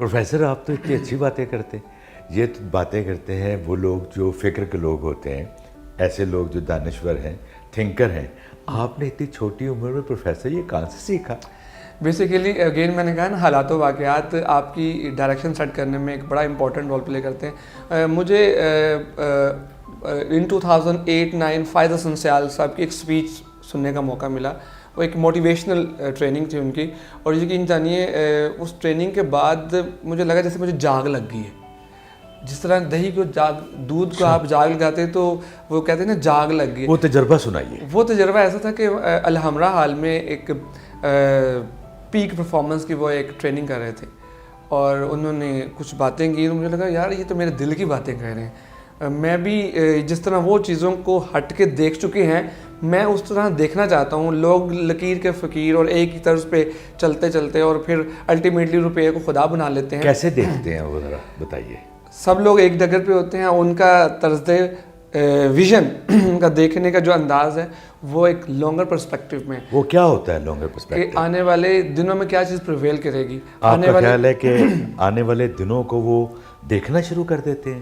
Professor آپ تو اتنی اچھی باتیں کرتے ہیں. یہ تو باتیں کرتے ہیں وہ لوگ جو فکر کے لوگ ہوتے ہیں, ایسے لوگ جو دانشور ہیں, تھنکر ہیں. آپ نے اتنی چھوٹی عمر میں پروفیسر یہ کہاں سے سیکھا؟ بیسیکلی اگین میں نے کہا نا, حالات و واقعات آپ کی ڈائریکشن سیٹ کرنے میں ایک بڑا امپورٹنٹ رول پلے کرتے ہیں. مجھے ان 2008-9 فائز حسن سیال صاحب کی ایک اسپیچ سننے کا موقع ملا. وہ ایک موٹیویشنل ٹریننگ تھی ان کی, اور یقین جانیے اس ٹریننگ کے بعد مجھے لگا جیسے مجھے جاگ لگ گئی ہے. جس طرح دہی کو دودھ کو آپ جاگ لگاتے تو وہ کہتے ہیں نا جاگ لگ گئی. وہ تجربہ سنائیے. وہ تجربہ ایسا تھا کہ الحمرا ہال میں ایک پیک پرفارمنس کی وہ ایک ٹریننگ کر رہے تھے, اور انہوں نے کچھ باتیں کی تو مجھے لگا یار یہ تو میرے دل کی باتیں کہہ رہے ہیں. میں بھی جس طرح وہ چیزوں کو ہٹ کے دیکھ چکے ہیں میں اس طرح دیکھنا چاہتا ہوں. لوگ لکیر کے فقیر اور ایک ہی طرز پہ چلتے چلتے اور پھر الٹیمیٹلی روپے کو خدا بنا لیتے ہیں. کیسے دیکھتے ہیں وہ, ذرا بتائیے. سب لوگ ایک ڈگر پہ ہوتے ہیں, ان کا طرز ویژن, ان کا دیکھنے کا جو انداز ہے وہ ایک لانگر پرسپیکٹو میں. وہ کیا ہوتا ہے لانگر پرسپیکٹو؟ کہ آنے والے دنوں میں کیا چیز پریویل کرے گی. آپ کا خیال ہے کہ آنے والے دنوں کو وہ دیکھنا شروع کر دیتے ہیں؟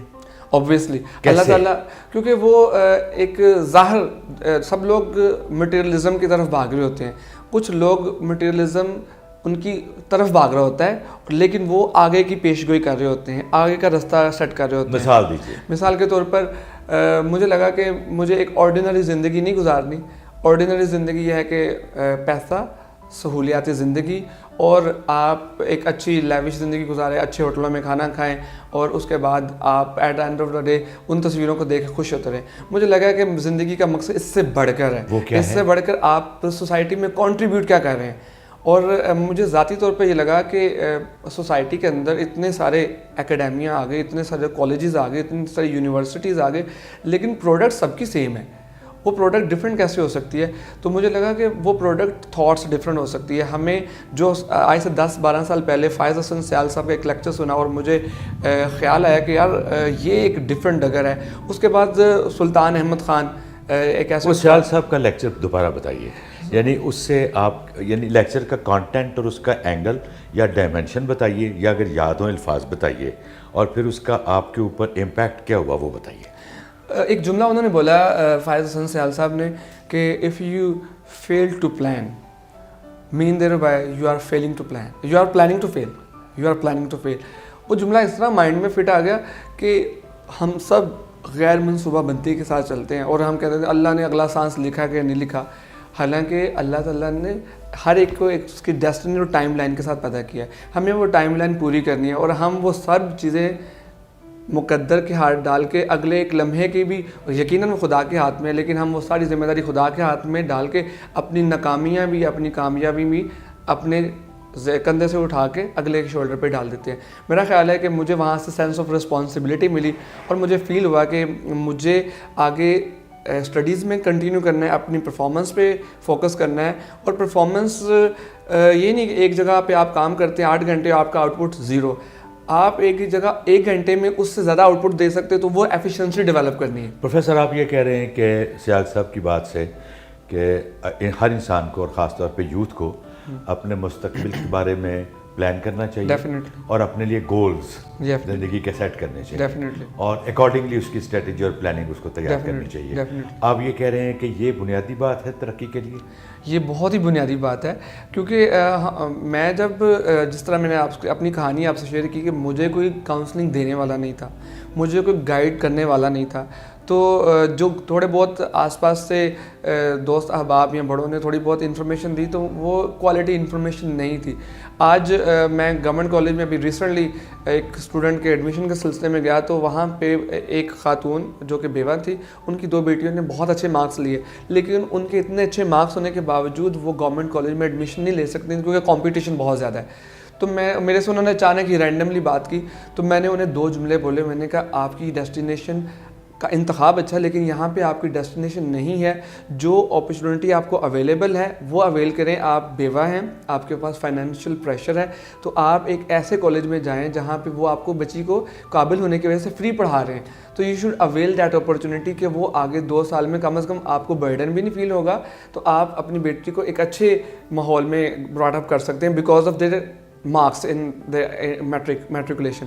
اوبویسلی اللہ تعالیٰ, کیونکہ وہ ایک ظاہر, سب لوگ مٹیریلزم کی طرف بھاگ رہے ہوتے ہیں. کچھ لوگ مٹیریلزم ان کی طرف بھاگ رہا ہوتا ہے, لیکن وہ آگے کی پیش گوئی کر رہے ہوتے ہیں, آگے کا رستہ سیٹ کر رہے ہوتے ہیں. مثال دیجیے. مثال کے طور پر مجھے لگا کہ مجھے ایک آرڈینری زندگی نہیں گزارنی. آرڈینری زندگی یہ ہے کہ پیسہ, سہولیاتی زندگی, اور آپ ایک اچھی لیوش زندگی گزاریں, اچھے ہوٹلوں میں کھانا کھائیں, اور اس کے بعد آپ at the end of the day ان تصویروں کو دیکھ کے خوش ہوتے رہیں. مجھے لگا کہ زندگی کا مقصد اس سے بڑھ کر ہے. اس سے بڑھ کر آپ سوسائٹی میں کنٹریبیوٹ کیا کر رہے ہیں. اور مجھے ذاتی طور پہ یہ لگا کہ سوسائٹی کے اندر اتنے سارے اکیڈمیاں آ گئے, اتنے سارے کالجز آ گئے, اتنی ساری یونیورسٹیز آ گئے, لیکن پروڈکٹ سب کی سیم ہے. وہ پروڈکٹ ڈفرینٹ کیسے ہو سکتی ہے؟ تو مجھے لگا کہ وہ پروڈکٹ تھاٹس ڈفرینٹ ہو سکتی ہے. ہمیں جو آج سے 10-12 سال پہلے فائز حسن سیال صاحب کا ایک لیکچر سنا اور مجھے خیال آیا کہ یار یہ ایک ڈفرینٹ ڈگر ہے. اس کے بعد سلطان احمد خان ایک ایسے, سیال صاحب کا لیکچر دوبارہ بتائیے. یعنی اس سے آپ, یعنی لیکچر کا کانٹینٹ اور اس کا اینگل یا ڈائمنشن بتائیے, یا اگر یاد ہوں الفاظ بتائیے, اور پھر اس کا آپ کے اوپر امپیکٹ کیا ہوا وہ بتائیے. ایک جملہ انہوں نے بولا فائز حسن سیال صاحب نے کہ if you fail to plan mean thereby you are failing to plan, you are planning to fail, you are planning to fail. وہ جملہ اس طرح مائنڈ میں فٹ آ گیا کہ ہم سب غیر منصوبہ بندی کے ساتھ چلتے ہیں, اور ہم کہتے ہیں اللہ نے اگلا سانس لکھا کہ نہیں لکھا. حالانکہ اللہ تعالیٰ نے ہر ایک کو ایک اس کی ڈیسٹنی اور ٹائم لائن کے ساتھ پیدا کیا ہے. ہمیں وہ ٹائم لائن پوری کرنی ہے, اور ہم وہ سب چیزیں مقدر کے ہاتھ ڈال کے اگلے ایک لمحے کی بھی یقیناً وہ خدا کے ہاتھ میں ہے, لیکن ہم وہ ساری ذمہ داری خدا کے ہاتھ میں ڈال کے اپنی ناکامیاں بھی اپنی کامیابی بھی اپنے کندھے سے اٹھا کے اگلے کے شولڈر پہ ڈال دیتے ہیں. میرا خیال ہے کہ مجھے وہاں سے سینس آف رسپانسبلٹی ملی, اور مجھے فیل ہوا کہ مجھے آگے اسٹڈیز میں کنٹینیو کرنا ہے, اپنی پرفارمنس پہ فوکس کرنا ہے. اور پرفارمنس یہ نہیں کہ ایک جگہ پہ آپ کام کرتے ہیں 8 گھنٹے آپ کا آؤٹ پٹ 0, آپ ایک ہی جگہ 1 گھنٹے میں اس سے زیادہ آؤٹ پٹ دے سکتے, تو وہ ایفیشنسی ڈیولپ کرنی ہے. پروفیسر آپ یہ کہہ رہے ہیں کہ سیال صاحب کی بات سے کہ ہر انسان کو, اور خاص طور پہ یوتھ کو, اپنے مستقبل کے بارے میں پلان کرنا چاہیے, اور اپنے لیے گولز زندگی کے سیٹ کرنے چاہیے, اور اکارڈنگلی اس کی اسٹریٹجی اور پلاننگ اس کو تیار کرنی چاہیے. آپ یہ کہہ رہے ہیں کہ یہ بنیادی بات ہے ترقی کے لیے؟ یہ بہت ہی بنیادی بات ہے, کیونکہ میں جب جس طرح میں نے اپنی کہانی آپ سے شیئر کی کہ مجھے کوئی کاؤنسلنگ دینے والا نہیں تھا, مجھے کوئی گائیڈ کرنے والا نہیں تھا, تو جو تھوڑے بہت آس پاس سے دوست احباب یا بڑوں نے تھوڑی بہت انفارمیشن دی, تو وہ کوالٹی انفارمیشن نہیں تھی. آج میں گورنمنٹ کالج میں ابھی ریسنٹلی ایک اسٹوڈنٹ کے ایڈمیشن کے سلسلے میں گیا, تو وہاں پہ ایک خاتون جو کہ بیوہ تھی, ان کی 2 بیٹیوں نے بہت اچھے مارکس لیے, لیکن ان کے اتنے اچھے مارکس ہونے کے باوجود وہ گورنمنٹ کالج میں ایڈمیشن نہیں لے سکتی کیونکہ کمپٹیشن بہت زیادہ ہے. تو میرے سے انہوں نے اچانک ہی رینڈملی بات کی, تو میں نے انہیں 2 جملے بولے. میں نے کہا آپ کی ڈیسٹینیشن کا انتخاب اچھا, لیکن یہاں پہ آپ کی ڈیسٹینیشن نہیں ہے. جو اپرچونٹی آپ کو اویلیبل ہے وہ اویل کریں. آپ بیوہ ہیں, آپ کے پاس فائنینشیل پریشر ہے, تو آپ ایک ایسے کالج میں جائیں جہاں پہ وہ آپ کو بچی کو قابل ہونے کی وجہ سے فری پڑھا رہے ہیں. تو you should avail that opportunity کہ وہ آگے 2 سال میں کم از کم آپ کو برڈن بھی نہیں فیل ہوگا, تو آپ اپنی بیٹی کو ایک اچھے ماحول میں براٹ اپ کر سکتے ہیں because of their marks in the matriculation.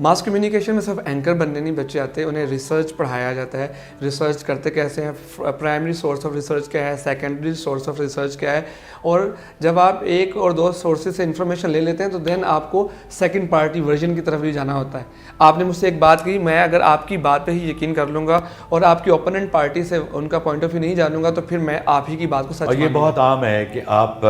Mass communication میں صرف اینکر بننے نہیں بچے آتے, انہیں ریسرچ پڑھایا جاتا ہے. ریسرچ کرتے کیسے ہیں, پرائمری سورس آف ریسرچ کیا ہے, سیکنڈری سورس آف ریسرچ کیا ہے, اور جب آپ ایک اور دو سورسز سے انفارمیشن لے لیتے ہیں تو دین آپ کو سیکنڈ پارٹی ورژن کی طرف بھی جانا ہوتا ہے. آپ نے مجھ سے ایک بات کہی, میں اگر آپ کی بات پہ ہی یقین کر لوں گا اور آپ کی اوپوننٹ پارٹی سے ان کا پوائنٹ آف ویو نہیں جانوں گا تو پھر میں آپ ہی کی بات کو سچ اور یہ بہت عام ہے کہ آپ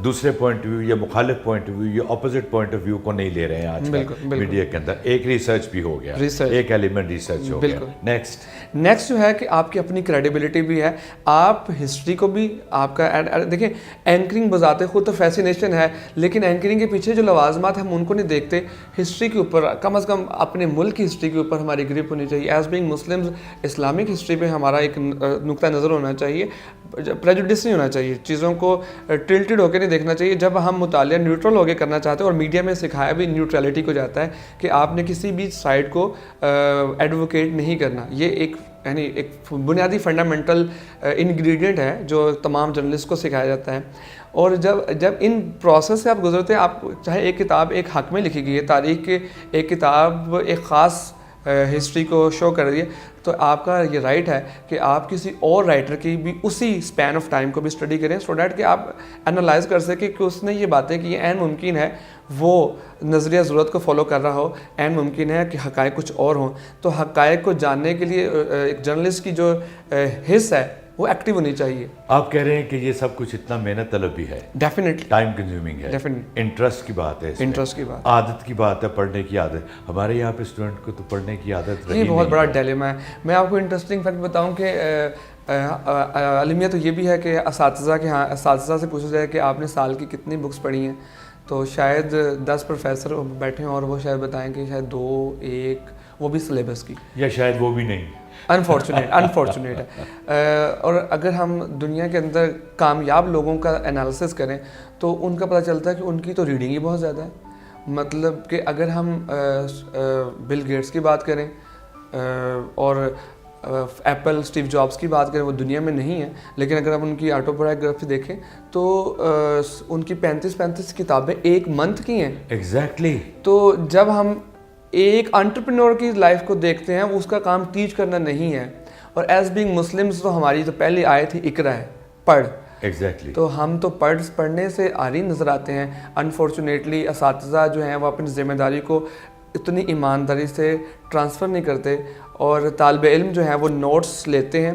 دوسرے پوائنٹ آف ویو یا مخالف پوائنٹ آف ویو یا اپوزٹ پوائنٹ آف ویو کو نہیں لے رہے ہیں آج کل میڈیا کے اندر. ایک ریسرچ بھی ہو گیا, ایک ایلیمنٹ ریسرچ ہو گیا. نیکسٹ جو ہے کہ آپ کی اپنی کریڈیبلٹی بھی ہے. آپ ہسٹری کو بھی آپ کا دیکھیں, اینکرنگ بذات خود تو فیسینیشن ہے, لیکن اینکرنگ کے پیچھے جو لوازمات ہم ان کو نہیں دیکھتے. ہسٹری کے اوپر کم از کم اپنے ملک کی ہسٹری کے اوپر ہماری گرپ ہونی چاہیے. As being Muslims Islamic history پہ ہمارا ایک نقطہ نظر ہونا چاہیے, پریجوڈس نہیں ہونا چاہیے, چیزوں کو ٹلٹڈ ہو کے نہیں دیکھنا چاہیے. جب ہم مطالعہ نیوٹرل ہو کے کرنا چاہتے ہیں, اور میڈیا میں سکھایا بھی نیوٹرلٹی کو جاتا ہے کہ آپ نے کسی بھی سائڈ کو ایڈوکیٹ نہیں کرنا. یہ ایک یعنی ایک بنیادی فنڈامنٹل انگریڈینٹ ہے جو تمام جرنلسٹ کو سکھایا جاتا ہے. اور جب ان پروسیس سے آپ گزرتے ہیں, آپ چاہے ایک کتاب ایک حق میں لکھی گئی ہے, تاریخ کے ایک کتاب ایک خاص ہسٹری کو شو کر رہی ہے, تو آپ کا یہ رائٹ ہے کہ آپ کسی اور رائٹر کی بھی اسی اسپین آف ٹائم کو بھی اسٹڈی کریں, سو دیٹ کہ آپ انالائز کر سکیں کہ اس نے یہ باتیں کی ہیں. این ممکن ہے وہ نظریہ ضرورت کو فالو کر رہا ہو, این ممکن ہے کہ حقائق کچھ اور ہوں. تو حقائق کو جاننے کے لیے ایک جرنلسٹ کی جو حص ہے وہ ایکٹیو ہونی چاہیے. آپ کہہ رہے ہیں کہ یہ سب کچھ اتنا محنت طلب بھی ہے, ڈیفینیٹلی ٹائم کنزیومنگ ہے, ڈیفینیٹلی انٹرسٹ کی بات ہے, انٹرسٹ کی بات, عادت کی بات ہے, پڑھنے کی عادت. ہمارے یہاں پہ اسٹوڈنٹ کو تو پڑھنے کی عادت رہی یہ بہت نہیں بڑا ڈیلیما ہے. میں آپ کو انٹرسٹنگ فیکٹ بتاؤں کہ المیہ تو یہ بھی ہے کہ اساتذہ سے پوچھا جائے کہ آپ نے سال کی کتنی بکس پڑھی ہیں, تو شاید 10 پروفیسر بیٹھے ہیں اور وہ شاید بتائیں کہ شاید 2 1 وہ بھی سلیبس کی, یا شاید وہ بھی نہیں. انفارچونیٹ ہے. اور اگر ہم دنیا کے اندر کامیاب لوگوں کا انالیسس کریں تو ان کا پتہ چلتا ہے کہ ان کی تو ریڈنگ ہی بہت زیادہ ہے. مطلب کہ اگر ہم بل گیٹس کی بات کریں اور ایپل اسٹیو جابس کی بات کریں, وہ دنیا میں نہیں ہے, لیکن اگر ہم ان کی آٹو بایوگرافی دیکھیں تو ان کی 35 کتابیں ایک منتھ کی ہیں. ایگزیکٹلی. تو جب ہم ایک انٹرپرینور کی لائف کو دیکھتے ہیں, وہ اس کا کام ٹیچ کرنا نہیں ہے, اور ایز بینگ مسلمز تو ہماری جو پہلی آیت تھی اقرا ہے, پڑھ. ایگزیکٹلی. تو ہم تو پڑھنے سے عاری نظر آتے ہیں. انفارچونیٹلی اساتذہ جو ہیں وہ اپنی ذمہ داری کو اتنی ایمانداری سے ٹرانسفر نہیں کرتے, اور طالب علم جو ہیں وہ نوٹس لیتے ہیں,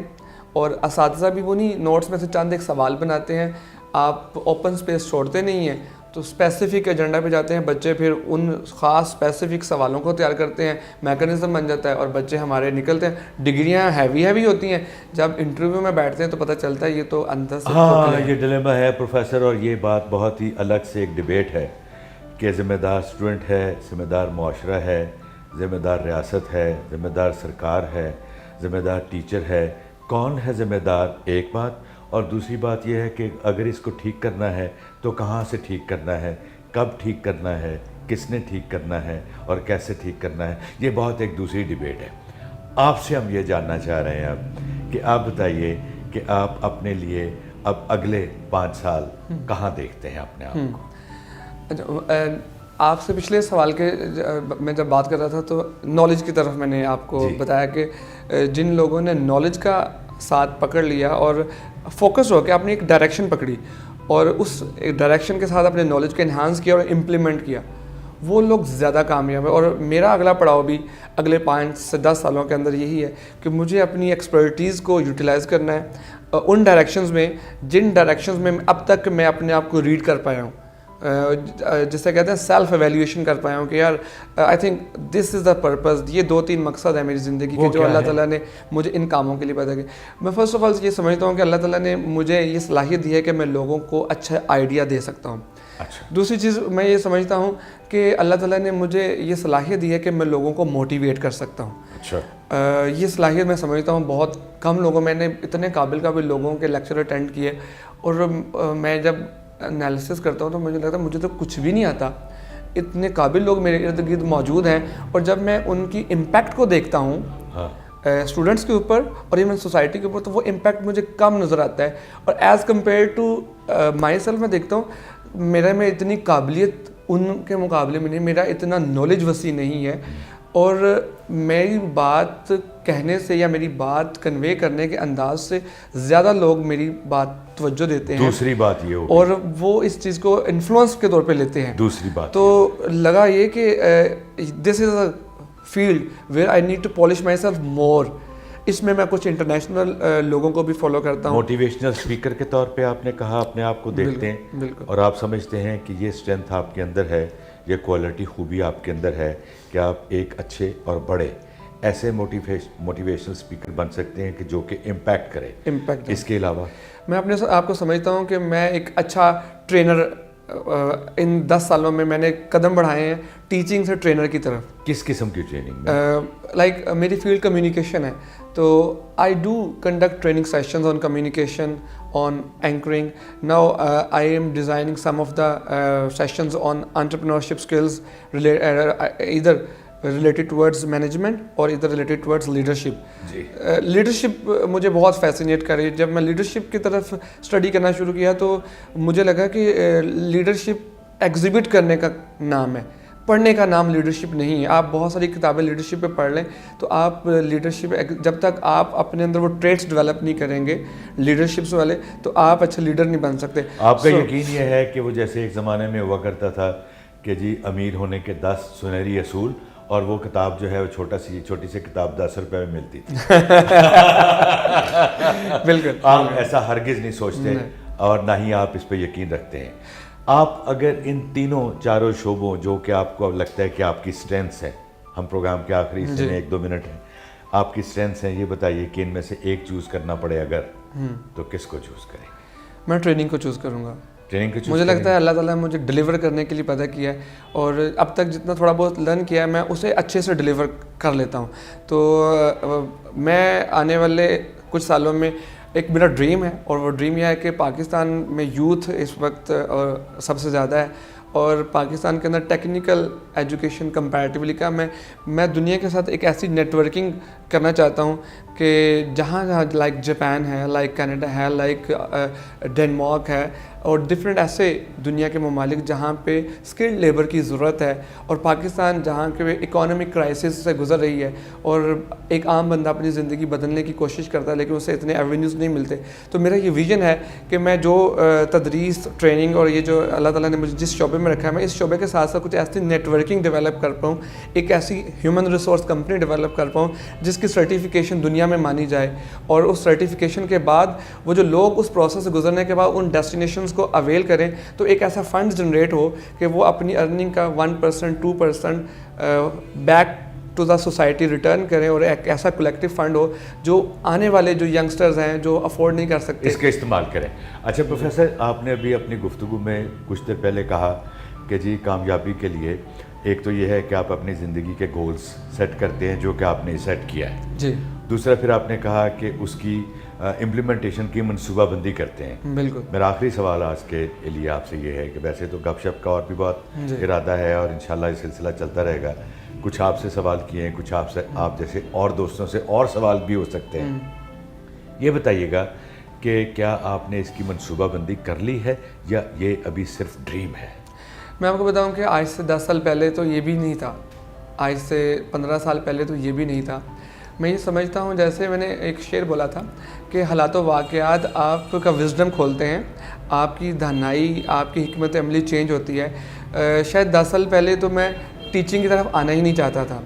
اور اساتذہ بھی وہ نہیں نوٹس میں سے چند ایک سوال بناتے ہیں, آپ اوپن سپیس چھوڑتے نہیں ہیں. تو اسپیسیفک ایجنڈا پہ جاتے ہیں بچے, پھر ان خاص اسپیسیفک سوالوں کو تیار کرتے ہیں, میکانزم بن جاتا ہے, اور بچے ہمارے نکلتے ہیں. ڈگریاں ہیوی ہوتی ہیں, جب انٹرویو میں بیٹھتے ہیں تو پتہ چلتا ہے یہ تو اندر سے. ہاں, یہ ڈلیما ہے پروفیسر, اور یہ بات بہت ہی الگ سے ایک ڈبیٹ ہے کہ ذمہ دار اسٹوڈنٹ ہے, ذمہ دار معاشرہ ہے, ذمہ دار ریاست ہے, ذمہ دار سرکار ہے, ذمہ دار ٹیچر ہے. کون ہے ذمہ دار؟ ایک بات. اور دوسری بات یہ ہے کہ اگر اس کو ٹھیک کرنا ہے تو کہاں سے ٹھیک کرنا ہے, کب ٹھیک کرنا ہے, کس نے ٹھیک کرنا ہے, اور کیسے ٹھیک کرنا ہے. یہ بہت ایک دوسری ڈبیٹ ہے. آپ سے ہم یہ جاننا چاہ رہے ہیں اب کہ آپ بتائیے کہ آپ اپنے لیے اب اگلے 5 سال کہاں دیکھتے ہیں اپنے آپ کو؟ آپ سے پچھلے سوال کے میں جب بات کر رہا تھا تو نالج کی طرف میں نے آپ کو بتایا کہ جن لوگوں نے نالج کا ساتھ پکڑ لیا اور فوکس ہو کے آپ نے ایک ڈائریکشن پکڑی اور اس ڈائریکشن کے ساتھ اپنے نالج کو انہانس کیا اور امپلیمنٹ کیا, وہ لوگ زیادہ کامیاب ہیں. اور میرا اگلا پڑاؤ بھی اگلے 5 سے 10 سالوں کے اندر یہی ہے کہ مجھے اپنی ایکسپرٹیز کو یوٹیلائز کرنا ہے ان ڈائریکشنز میں جن ڈائریکشنز میں اب تک میں اپنے آپ کو ریڈ کر پایا ہوں, جسے کہتے ہیں سیلف ایویلیویشن کر پایا ہوں کہ یار I think this is the purpose. یہ 2-3 مقصد ہے میری زندگی کے جو اللہ تعالیٰ نے مجھے ان کاموں کے لیے پیدا کیا. میں فرسٹ آف آل یہ سمجھتا ہوں کہ اللہ تعالیٰ نے مجھے یہ صلاحیت دی ہے کہ میں لوگوں کو اچھا آئیڈیا دے سکتا ہوں. دوسری چیز میں یہ سمجھتا ہوں کہ اللہ تعالیٰ نے مجھے یہ صلاحیت دی ہے کہ میں لوگوں کو موٹیویٹ کر سکتا ہوں. یہ صلاحیت میں سمجھتا ہوں بہت کم لوگوں, میں نے اتنے قابل لوگوں کے لیکچر اٹینڈ کیے اور میں جب انالیسس کرتا ہوں تو مجھے لگتا ہے مجھے تو کچھ بھی نہیں آتا, اتنے قابل لوگ میرے ارد گرد موجود ہیں. اور جب میں ان کی امپیکٹ کو دیکھتا ہوں اسٹوڈنٹس کے اوپر اور ایون سوسائٹی کے اوپر, تو وہ امپیکٹ مجھے کم نظر آتا ہے. اور as compare to myself میں دیکھتا ہوں میرے میں اتنی قابلیت ان کے مقابلے میں نہیں, میرا اتنا نالج وسیع نہیں ہے, اور میری بات کہنے سے یا میری بات کنوے کرنے کے انداز سے زیادہ لوگ میری بات توجہ دیتے ہیں. دوسری بات یہ ہو, اور وہ اس چیز کو انفلوئنس کے طور پہ لیتے ہیں. دوسری بات تو لگا یہ کہ this is a field where I need to polish myself more. اس میں کچھ انٹرنیشنل لوگوں کو بھی فالو کرتا ہوں. موٹیویشنل اسپیکر کے طور پہ آپ نے کہا اپنے آپ کو دیکھتے ہیں, اور آپ سمجھتے ہیں کہ یہ اسٹرینتھ آپ کے اندر ہے, یہ کوالٹی خوبی آپ کے اندر ہے کہ آپ ایک اچھے اور بڑے ایسے موٹیویشنل اسپیکر بن سکتے ہیں کہ جو کہ امپیکٹ کرے. اس کے علاوہ میں اپنے آپ کو سمجھتا ہوں کہ میں ایک اچھا ٹرینر, ان 10 سالوں میں میں نے قدم بڑھائے ہیں ٹیچنگ سے ٹرینر کی طرف. کس قسم کی ٹریننگ میں؟ لائک میری فیلڈ کمیونیکیشن ہے, تو I do conduct training sessions on communication, on anchoring. Now I am designing some of the sessions on entrepreneurship skills, ادھر ریلیٹڈ ٹورڈز مینجمنٹ اور ادھر ریلیٹڈ ٹورڈز لیڈرشپ. لیڈرشپ مجھے بہت fascinate کری. جب میں لیڈرشپ کی طرف اسٹڈی کرنا شروع کیا تو مجھے لگا کہ لیڈرشپ ایگزیبٹ کرنے کا نام ہے, پڑھنے کا نام لیڈرشپ نہیں ہے. آپ بہت ساری کتابیں لیڈرشپ پہ پڑھ لیں تو آپ لیڈرشپ, جب تک آپ اپنے اندر وہ ٹریٹس ڈیولپ نہیں کریں گے لیڈرشپس والے, تو آپ اچھا لیڈر نہیں بن سکتے. آپ کا یقین یہ ہے کہ وہ جیسے ایک زمانے میں ہوا کرتا تھا کہ جی امیر ہونے کے 10 سنہری اصول, اور وہ کتاب جو ہے وہ چھوٹی سی کتاب 10 روپے میں ملتی تھی. بالکل آپ ایسا ہرگز نہیں سوچتے, اور نہ ہی آپ اس پہ یقین رکھتے ہیں. آپ اگر ان تینوں چاروں شعبوں جو کہ آپ کو لگتا ہے کہ آپ کی اسٹرینتھس ہیں, ہم پروگرام کے آخری حصے میں 1-2 منٹ ہیں, آپ کی اسٹرینتھس ہیں, یہ بتائیے کہ ان میں سے ایک چوز کرنا پڑے اگر, تو کس کو چوز کریں؟ میں ٹریننگ کو چوز کروں گا. ٹریننگ کو چوز مجھے لگتا ہے اللہ تعالیٰ نے مجھے ڈلیور کرنے کے لیے پیدا کیا ہے, اور اب تک جتنا تھوڑا بہت لرن کیا ہے میں اسے اچھے سے ڈلیور کر لیتا ہوں. تو میں آنے والے کچھ سالوں میں ایک میرا ڈریم ہے, اور وہ ڈریم یہ ہے کہ پاکستان میں یوتھ اس وقت سب سے زیادہ ہے, اور پاکستان کے اندر ٹیکنیکل ایجوکیشن کمپیریٹیولی کا میں دنیا کے ساتھ ایک ایسی نیٹورکنگ کرنا چاہتا ہوں کہ جہاں لائک جاپان ہے, لائک کینیڈا ہے, لائک ڈینمارک ہے, اور ڈفرینٹ ایسے دنیا کے ممالک جہاں پہ اسکلڈ لیبر کی ضرورت ہے, اور پاکستان جہاں کے اکانومک کرائسس سے گزر رہی ہے, اور ایک عام بندہ اپنی زندگی بدلنے کی کوشش کرتا ہے لیکن اسے اتنے ایونیوز نہیں ملتے. تو میرا یہ ویژن ہے کہ میں جو تدریس, ٹریننگ اور یہ جو اللہ تعالیٰ نے مجھے جس شعبے میں رکھا ہے, میں اس شعبے کے ساتھ ساتھ کچھ ایسی نیٹورکنگ ڈیولپ کر پاؤں, ایک ایسی ہیومن ریسورس کمپنی ڈیولپ کر پاؤں جس کی سرٹیفکیشن دنیا میں مانی جائے, اور اس سرٹیفکیشن کے بعد وہ جو لوگ اس پروسیس سے گزرنے کے بعد ان ڈیسٹینیشنز کو اویل کریں, تو ایک ایسا فنڈ جنریٹ ہو کہ وہ اپنی ارننگ کا 1% 2% back to the society return کریں, اور ایک ایسا کلیکٹیو فنڈ ہو جو آنے والے جو ینگسٹرز ہیں جو افورڈ نہیں کر سکتے اس کا استعمال کریں. اچھا پروفیسر, آپ نے ابھی اپنی گفتگو میں کچھ دیر پہلے کہا کہ جی کامیابی کے لیے ایک تو یہ ہے کہ آپ اپنی زندگی کے گولز سیٹ کرتے ہیں جو کہ آپ نے سیٹ کیا ہے جی. دوسرا پھر آپ نے کہا کہ اس کی امپلیمنٹیشن کی منصوبہ بندی کرتے ہیں. بالکل. میرا آخری سوال آج کے لیے آپ سے یہ ہے کہ ویسے تو گپ شپ کا اور بھی بہت ارادہ ہے اور انشاءاللہ یہ سلسلہ چلتا رہے گا. کچھ آپ سے سوال کیے ہیں, کچھ آپ جیسے اور دوستوں سے اور سوال بھی ہو سکتے ہیں. یہ بتائیے گا کہ کیا آپ نے اس کی منصوبہ بندی کر لی ہے یا یہ ابھی صرف ڈریم ہے؟ میں آپ کو بتاؤں کہ آج سے 10 سال پہلے تو یہ بھی نہیں تھا, آج سے 15 سال پہلے تو یہ بھی نہیں تھا. میں یہ سمجھتا ہوں جیسے میں نے ایک شعر بولا تھا کہ حالات و واقعات آپ کا وزڈم کھولتے ہیں, آپ کی دانائی, آپ کی حکمت عملی چینج ہوتی ہے. شاید 10 سال پہلے تو میں ٹیچنگ کی طرف آنا ہی نہیں چاہتا تھا,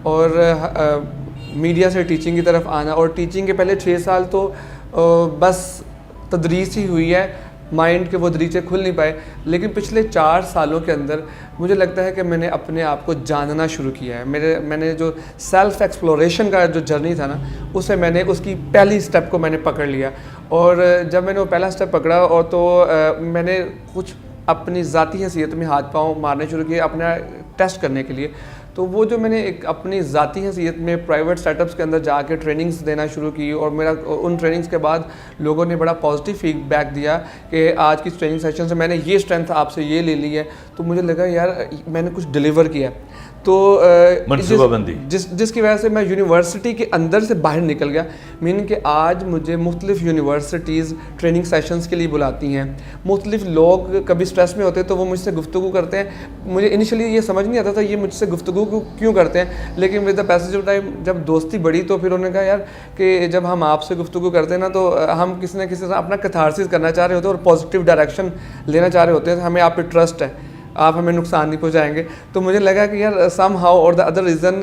اور میڈیا سے ٹیچنگ کی طرف آنا, اور ٹیچنگ کے پہلے 6 سال تو بس تدریس ہی ہوئی ہے, مائنڈ کے وہ دریچے کھل نہیں پائے. لیکن پچھلے 4 سالوں کے اندر مجھے لگتا ہے کہ میں نے اپنے آپ کو جاننا شروع کیا ہے. میں نے جو سیلف ایکسپلوریشن کا جو جرنی تھا نا, اسے میں نے اس کی پہلی سٹیپ کو میں نے پکڑ لیا, اور جب میں نے وہ پہلا سٹیپ پکڑا اور تو میں نے کچھ اپنی ذاتی حیثیت میں ہاتھ پاؤں مارنے شروع کیے اپنا ٹیسٹ کرنے کے لیے. تو وہ جو میں نے ایک اپنی ذاتی حیثیت میں پرائیویٹ سیٹ اپس کے اندر جا کے ٹریننگز دینا شروع کی, اور میرا ان ٹریننگز کے بعد لوگوں نے بڑا پازیٹیو فیڈ بیک دیا کہ آج کی ٹریننگ سیشن سے میں نے یہ اسٹرینتھ آپ سے یہ لے لی ہے, تو مجھے لگا یار میں نے کچھ ڈیلیور کیا. تو منصوبہ بندی جس کی وجہ سے میں یونیورسٹی کے اندر سے باہر نکل گیا. میننگ کہ آج مجھے مختلف یونیورسٹیز ٹریننگ سیشنز کے لیے بلاتی ہیں, مختلف لوگ کبھی اسٹریس میں ہوتے ہیں تو وہ مجھ سے گفتگو کرتے ہیں. مجھے انیشلی یہ سمجھ نہیں آتا تھا یہ مجھ سے گفتگو کیوں کرتے ہیں, لیکن with the passage of time جب دوستی بڑھی تو پھر انہوں نے کہا یار کہ جب ہم آپ سے گفتگو کرتے ہیں نا تو ہم کسی نہ کسی طرح اپنا کتھارسس کرنا چاہ رہے ہوتے ہیں اور پازیٹیو ڈائریکشن لینا چاہ رہے ہوتے ہیں. ہمیں آپ پہ ٹرسٹ ہے, آپ ہمیں نقصان نہیں پہنچائیں گے. تو مجھے لگا کہ یار سم ہاؤ اور دا ادر ریزن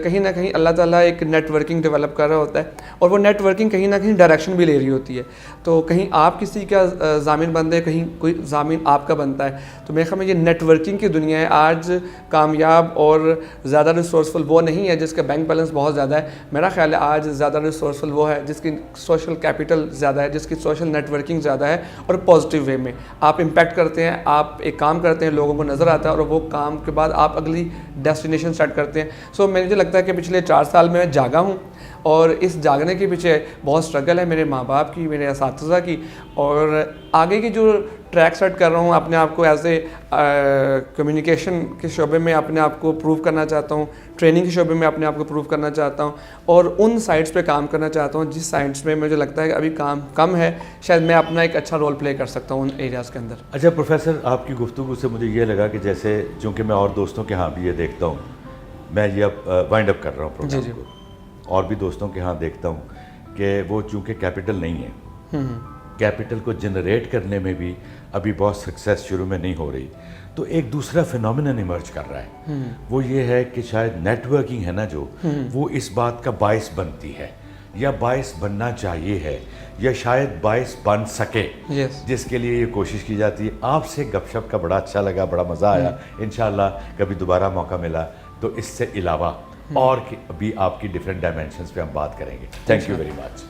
کہیں نہ کہیں اللہ تعالیٰ ایک نیٹ ورکنگ ڈیولپ کر رہا ہوتا ہے, اور وہ نیٹ ورکنگ کہیں نہ کہیں ڈائریکشن بھی لے رہی ہوتی ہے. تو کہیں آپ کسی کا ضامن بنتے ہیں, کہیں کوئی ضامن آپ کا بنتا ہے. تو میرے خیال میں یہ نیٹ ورکنگ کی دنیا ہے. آج کامیاب اور زیادہ ریسورسفل وہ نہیں ہے جس کا بینک بیلنس بہت زیادہ ہے. میرا خیال ہے آج زیادہ ریسورسفل وہ ہے جس کی سوشل کیپٹل زیادہ ہے, جس کی سوشل نیٹ ورکنگ زیادہ ہے, اور پازیٹیو وے میں آپ امپیکٹ کرتے ہیں, آپ ایک کام کرتے ہیں, لوگوں کو نظر آتا ہے, اور وہ کام کے بعد آپ اگلی ڈیسٹینیشن سیٹ کرتے ہیں. سو مجھے لگتا ہے کہ پچھلے 4 سال میں جاگا ہوں, اور اس جاگنے کے پیچھے بہت اسٹرگل ہے میرے ماں باپ کی, میرے اساتذہ کی, اور آگے کی جو ٹریک سیٹ کر رہا ہوں اپنے آپ کو ایز اے کمیونیکیشن کے شعبے میں اپنے آپ کو پروو کرنا چاہتا ہوں, ٹریننگ کے شعبے میں اپنے آپ کو پروو کرنا چاہتا ہوں, اور ان سائٹس پہ کام کرنا چاہتا ہوں جس سائٹس میں مجھے لگتا ہے کہ ابھی کام کم ہے, شاید میں اپنا ایک اچھا رول پلے کر سکتا ہوں ان ایریاز کے اندر. اچھا پروفیسر, آپ کی گفتگو سے مجھے یہ لگا کہ جیسے چونکہ میں اور دوستوں کے ہاں بھی یہ دیکھتا ہوں, میں یہ اب وائنڈ اپ کر رہا ہوں پروگرام کو, اور بھی دوستوں کے ہاں دیکھتا ہوں کہ وہ چونکہ کیپٹل نہیں ہے, کیپٹل کو جنریٹ کرنے میں بھی ابھی بہت سکسیس شروع میں نہیں ہو رہی, تو ایک دوسرا فینومینن ایمرج کر رہا ہے. وہ یہ ہے کہ شاید نیٹ ورکنگ ہے نا جو, وہ اس بات کا باعث بنتی ہے, یا باعث بننا چاہیے ہے, یا شاید باعث بن سکے, جس کے لیے یہ کوشش کی جاتی ہے. آپ سے گپ شپ کا بڑا اچھا لگا, بڑا مزہ آیا. انشاءاللہ کبھی دوبارہ موقع ملا تو اس سے علاوہ اور بھی آپ کی ڈفرینٹ ڈائمینشنز پہ ہم بات کریں گے. Thank you very much.